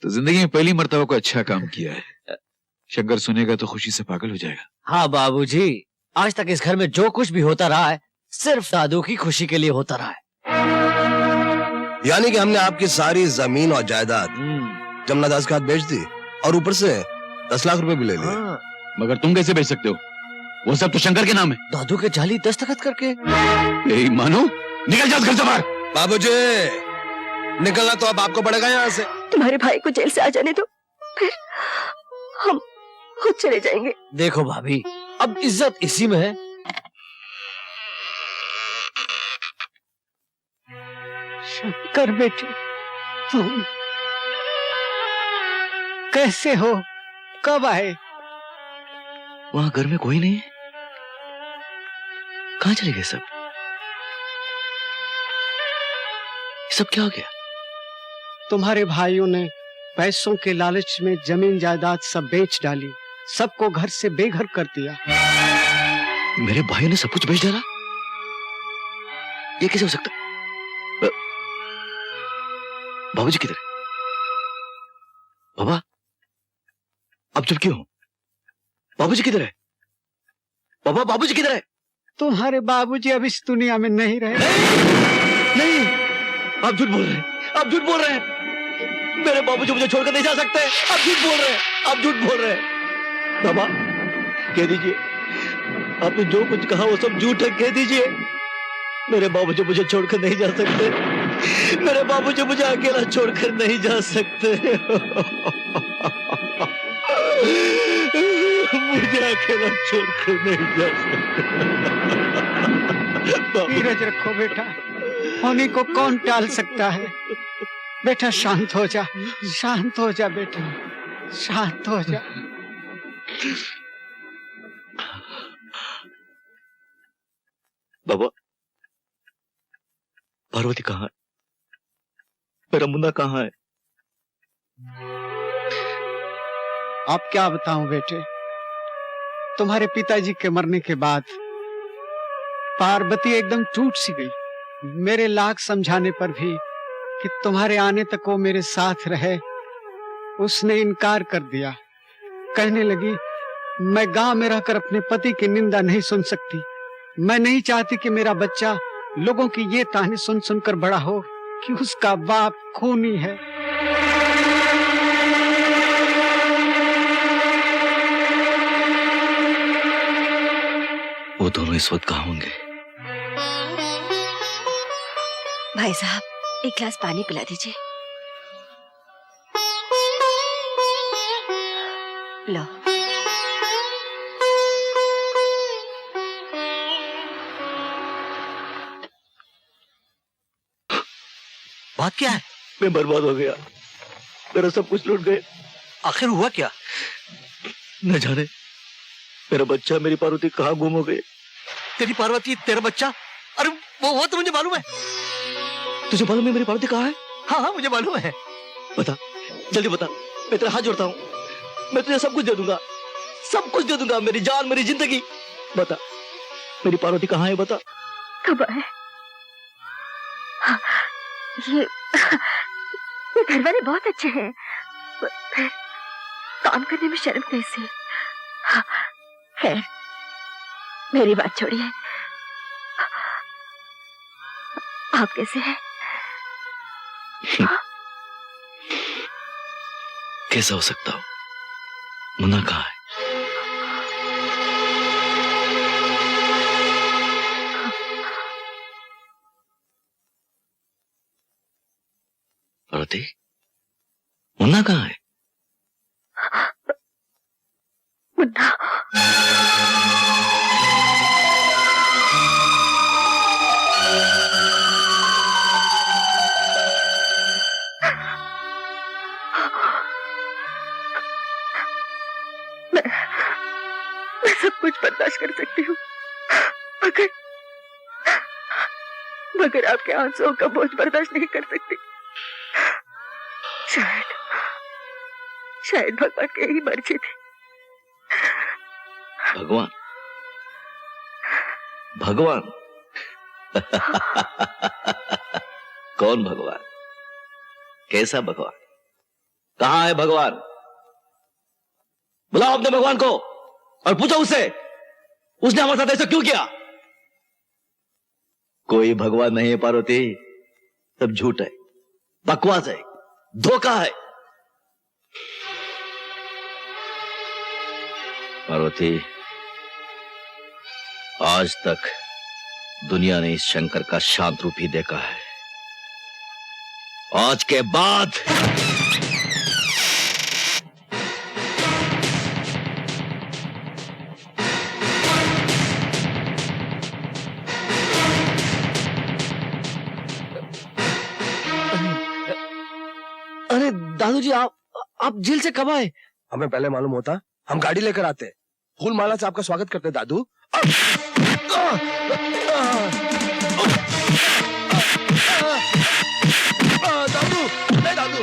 तो जिंदगी में पहली मर्तबा को अच्छा काम किया है। शंकर सुनेगा तो खुशी से पागल हो जाएगा। हाँ बाबूजी, आज तक इस घर में जो कुछ भी होता रहा है सिर्फ दादू की खुशी के लिए होता रहा है। यानी कि हमने आपकी सारी जमीन और जायदाद जमुना दास के हाथ बेच दी और ऊपर से 10 लाख रुपए भी ले लिए। हाँ। मगर तुम कैसे बेच सकते हो? वो सब तो शंकर के नाम है। दादू के जाली दस्तखत करके। यही मानो, निकल जाओ घर से बाहर। बाबूजी, निकलना तो अब आपको पड़ेगा यहाँ से। तुम्हारे भाई को जेल से आ जाने दो, फिर हम खुद चले जाएंगे। देखो भाभी, अब इज्जत इसी में है। शंकर बेटे, तुम कैसे हो? कब आए? वहां घर में कोई नहीं है। कहाँ चले गए सब? सब क्या हो गया? तुम्हारे भाइयों ने पैसों के लालच में जमीन जायदाद सब बेच डाली, सबको घर से बेघर कर दिया। मेरे भाई ने सब कुछ बेच डाला? ये कैसे हो सकता? बाबूजी किधर है? बाबा, अब चुप क्यों हो? बाबूजी किधर है? बाबा, बाबूजी किधर है? तुम्हारे बाबूजी अब इस दुनिया में नहीं रहे। नहीं, आप झूठ बोल रहे हैं। आप झूठ बोल रहे हैं। मेरे बाबूजी मुझे छोड़कर नहीं जा सकते। आप झूठ बोल रहे हैं। आप झूठ बोल रहे हैं। बाबा, कह दीजिए, आपने जो कुछ कहा वो सब झूठ है। कह दीजिए, मेरे बाबूजी मुझे छोड़कर नहीं जा सकते। मेरे बाबूजी मुझे अकेला छोड़कर नहीं जा सकते। मुझे अकेला छोड़कर नहीं जा सकते। धीरज रखो बेटा, होने को कौन टाल सकता है। बेटा शांत हो जा, शांत हो जा बेटा, शांत हो जा। बाबा, पार्वती कहाँ है? मेरा मुन्ना कहाँ है? अब क्या बताऊं बेटे, तुम्हारे पिताजी के मरने के बाद पार्वती एकदम टूट सी गई। मेरे लाख समझाने पर भी कि तुम्हारे आने तक वो मेरे साथ रहे, उसने इनकार कर दिया। कहने लगी, मैं गांव में रहकर अपने पति की निंदा नहीं सुन सकती। मैं नहीं चाहती कि मेरा बच्चा लोगों की ये ताने सुन सुनकर बड़ा हो कि उसका बाप खूनी है। वो दोनों इस वक्त कहाँ होंगे? भाई साहब, एक गिलास पानी पिला दीजिए। लो। बात क्या है? मैं बर्बाद हो गया। मेरा सब कुछ लूट गए। आखिर हुआ क्या? न जाने मेरा बच्चा, मेरी पार्वती कहाँ गुम हो गए। तेरी पार्वती, तेरा बच्चा? अरे वो तो मुझे मालूम है। तुझे मालूम है मेरी पार्वती कहाँ है? हाँ हाँ, मुझे मालूम है। बता, जल्दी बता। मैं तेरा हाथ जोड़ता हूँ। मैं तुझे सब कुछ दे दूंगा, सब कुछ दे दूंगा। मेरी जान, मेरी जिंदगी। बता, मेरी पार्वती कहाँ है? बता। कब आए? ये घर वाले बहुत अच्छे हैं, फिर काम करने में शर्म कैसे? खैर, मेरी बात छोड़िए। आप कैसे हैं? कैसा हो सकता हूँ? मुन्ना कहाँ है? पार्वती, मुन्ना कहाँ है? मुन्ना, मैं सब कुछ बर्दाश्त कर सकती हूँ, मगर आपके आंसुओं का बोझ बर्दाश्त नहीं कर सकती। शायद भगवान की यही मर्जी थी। भगवान? भगवान? कौन भगवान? कैसा भगवान? कहां है भगवान? बुलाओ अपने भगवान को और पूछो उससे उसने हमारे साथ ऐसा क्यों किया। कोई भगवान नहीं है पार्वती, सब झूठ है, बकवास है, धोखा है। पार्वती, आज तक दुनिया ने इस शंकर का शांत रूप ही देखा है। आज के बाद अरे दादू जी, आप जेल से कब आए? हमें पहले मालूम होता हम गाड़ी लेकर आते, फूल माला से आपका स्वागत करते दादू। दादू नहीं दादू,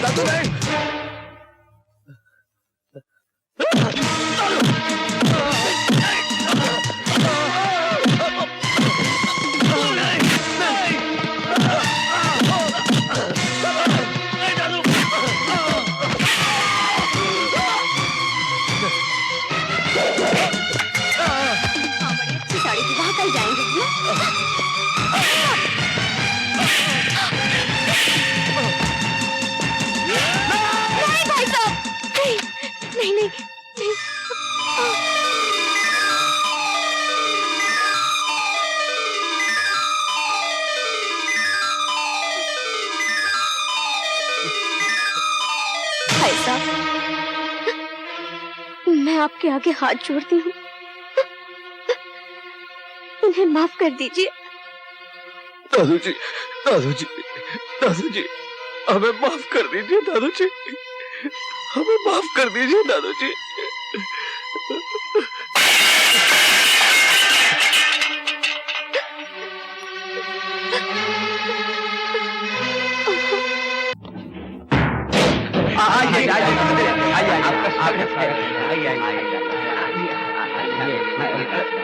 दादू नहीं। साड़ी की वहां कल जाएंगे नहीं भाई साहब, नहीं नहीं नहीं, भाई साहब, मैं आपके आगे हाथ जोड़ती हूँ, उन्हें माफ कर दीजिए। दादू जी, दादू जी, दादू जी, हमें माफ कर दीजिए दादू जी, हमें माफ कर दीजिए दादू जी।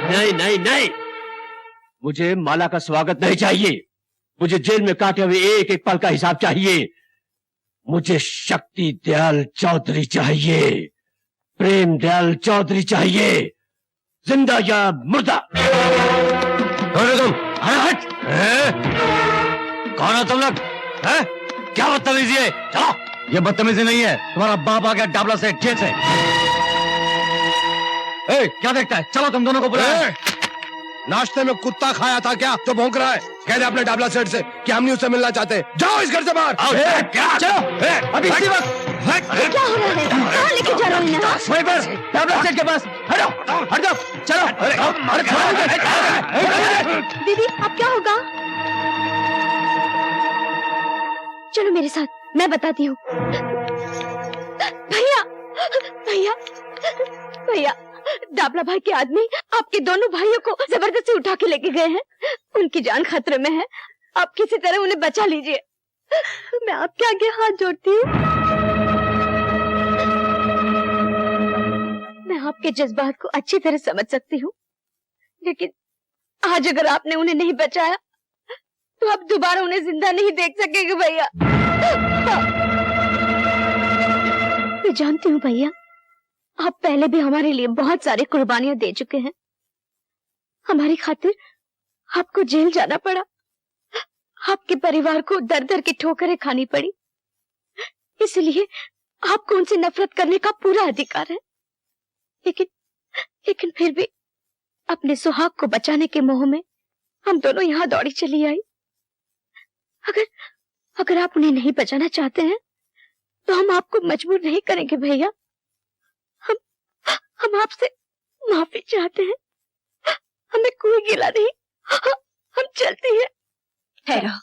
नहीं नहीं नहीं, मुझे माला का स्वागत नहीं चाहिए। मुझे जेल में काटे हुए एक एक पल का हिसाब चाहिए। मुझे शक्ति दयाल चौधरी चाहिए, प्रेम दयाल चौधरी चाहिए, जिंदा या मुर्दा। कौन हो तुम? हट! कौन हो तुम लोग? हैं? क्या बदतमीजी है? चलो। ये बदतमीजी नहीं है, तुम्हारा बाप आ गया डाबला से जेल से। क्या देखता है? चलो तुम दोनों को बुलाओ। नाश्ते में कुत्ता खाया था क्या जो भौंक रहा है? कह दे अपने डाबला सेठ से कि हम नहीं उससे मिलना चाहते। जाओ इस घर से बाहर। चलो अभी इसी वक्त। क्या हो रहा है? कहाँ लेके जा रहे हैं? वहीं पर डाबला सेठ के पास। हट जाओ, हट जाओ, चलो। दीदी अब क्या होगा? चलो मेरे साथ, मैं बताती हूँ। भैया भैया भैया, डाबला भाई के आदमी आपके दोनों भाइयों को जबरदस्ती उठा के लेके गए हैं। उनकी जान खतरे में है, आप किसी तरह उन्हें बचा लीजिए। मैं आपके आगे हाथ जोड़ती हूँ। मैं आपके जज्बात को अच्छी तरह समझ सकती हूँ, लेकिन आज अगर आपने उन्हें नहीं बचाया तो आप दोबारा उन्हें जिंदा नहीं देख सकेंगे भैया। मैं जानती हूँ भैया, आप पहले भी हमारे लिए बहुत सारी कुर्बानियां दे चुके हैं, हमारी खातिर आपको जेल जाना पड़ा, आपके परिवार को दर दर की ठोकरें खानी पड़ी, इसलिए आपको उनसे नफरत करने का पूरा अधिकार है। लेकिन फिर भी अपने सुहाग को बचाने के मोह में हम दोनों यहाँ दौड़ी चली आई। अगर आप उन्हें नहीं बचाना चाहते हैं तो हम आपको मजबूर नहीं करेंगे भैया। हम आपसे माफी चाहते हैं, हमें कोई गिला नहीं, हम चलते हैं। ठहरो,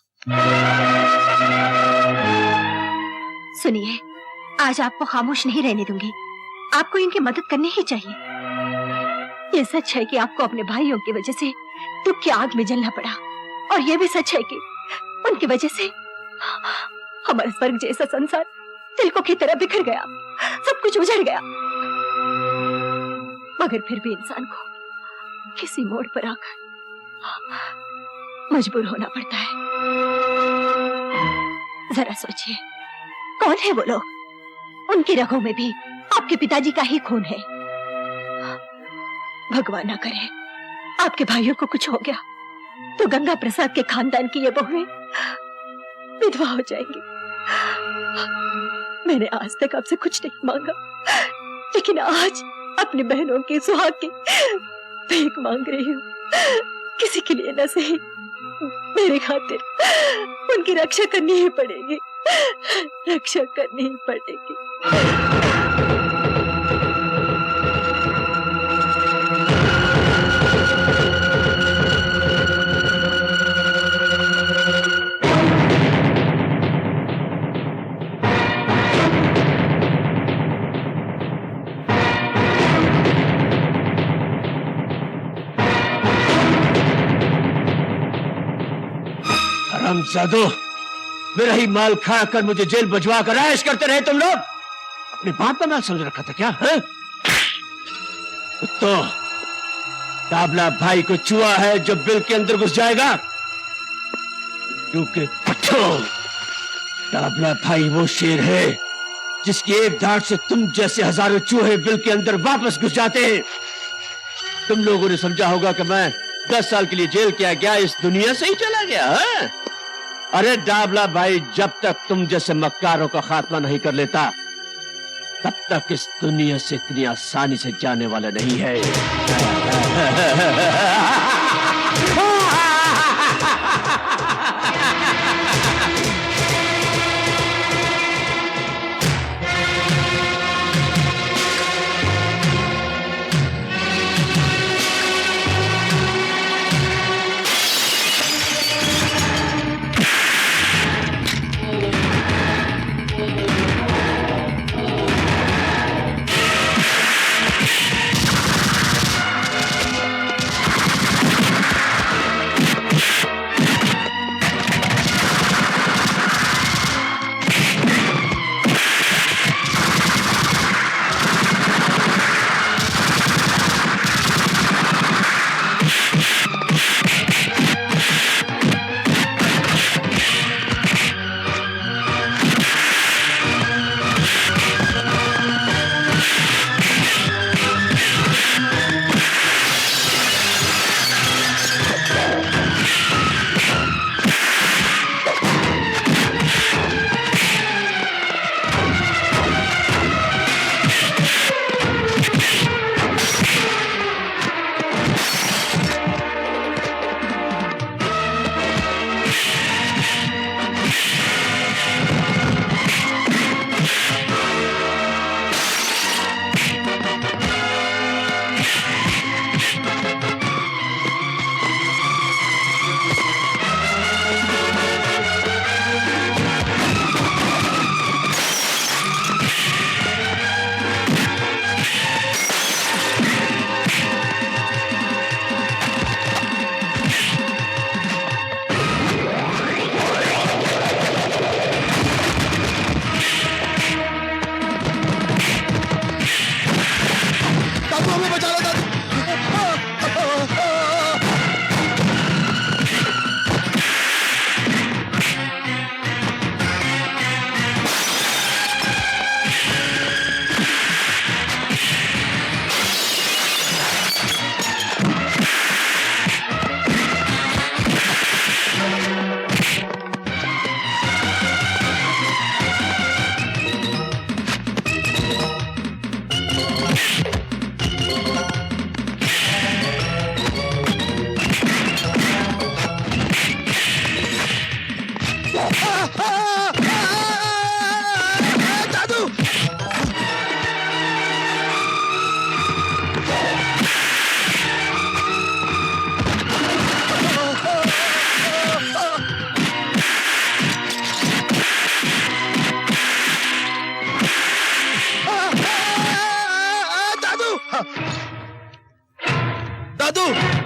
सुनिए, आज आपको खामोश नहीं रहने दूंगी। आपको इनकी मदद करनी ही चाहिए। ये सच है कि आपको अपने भाइयों की वजह से दुख की आग में जलना पड़ा, और ये भी सच है कि उनकी वजह से हमारा स्वर्ग जैसा संसार तिलकों की तरह बिखर गया, सब कुछ उजड़ गया। मगर फिर भी इंसान को किसी मोड़ पर आकर मजबूर होना पड़ता है। जरा सोचिए, कौन है वो लोग? उनकी रगों में भी आपके पिताजी का ही खून है। भगवान ना करे आपके भाइयों को कुछ हो गया तो गंगा प्रसाद के खानदान की ये बहुएं विधवा हो जाएंगी। मैंने आज तक आपसे कुछ नहीं मांगा, लेकिन आज अपनी बहनों की सुहाग की भीख मांग रही हूँ। किसी के लिए न सही, मेरे खातिर उनकी रक्षा करनी ही पड़ेगी, रक्षा करनी ही पड़ेगी। हरामजादो, मेरा ही माल खाकर मुझे जेल भिजवा कर ऐश करते रहे तुम लोग। अपने बाप का माल समझ रखा था क्या? है तो डाबला भाई को चुआ है जो बिल के अंदर घुस जाएगा, क्योंकि पट्टो डाबला भाई वो शेर है जिसकी एक धाड़ से तुम जैसे हजारों चूहे बिल के अंदर वापस घुस जाते हैं। तुम लोगों ने समझा होगा कि मैं 10 साल के लिए जेल किया गया, इस दुनिया से ही चला गया है? अरे डाबला भाई, जब तक तुम जैसे मक्कारों का खात्मा नहीं कर लेता तब तक इस दुनिया से इतनी आसानी से जाने वाला नहीं है।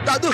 दादू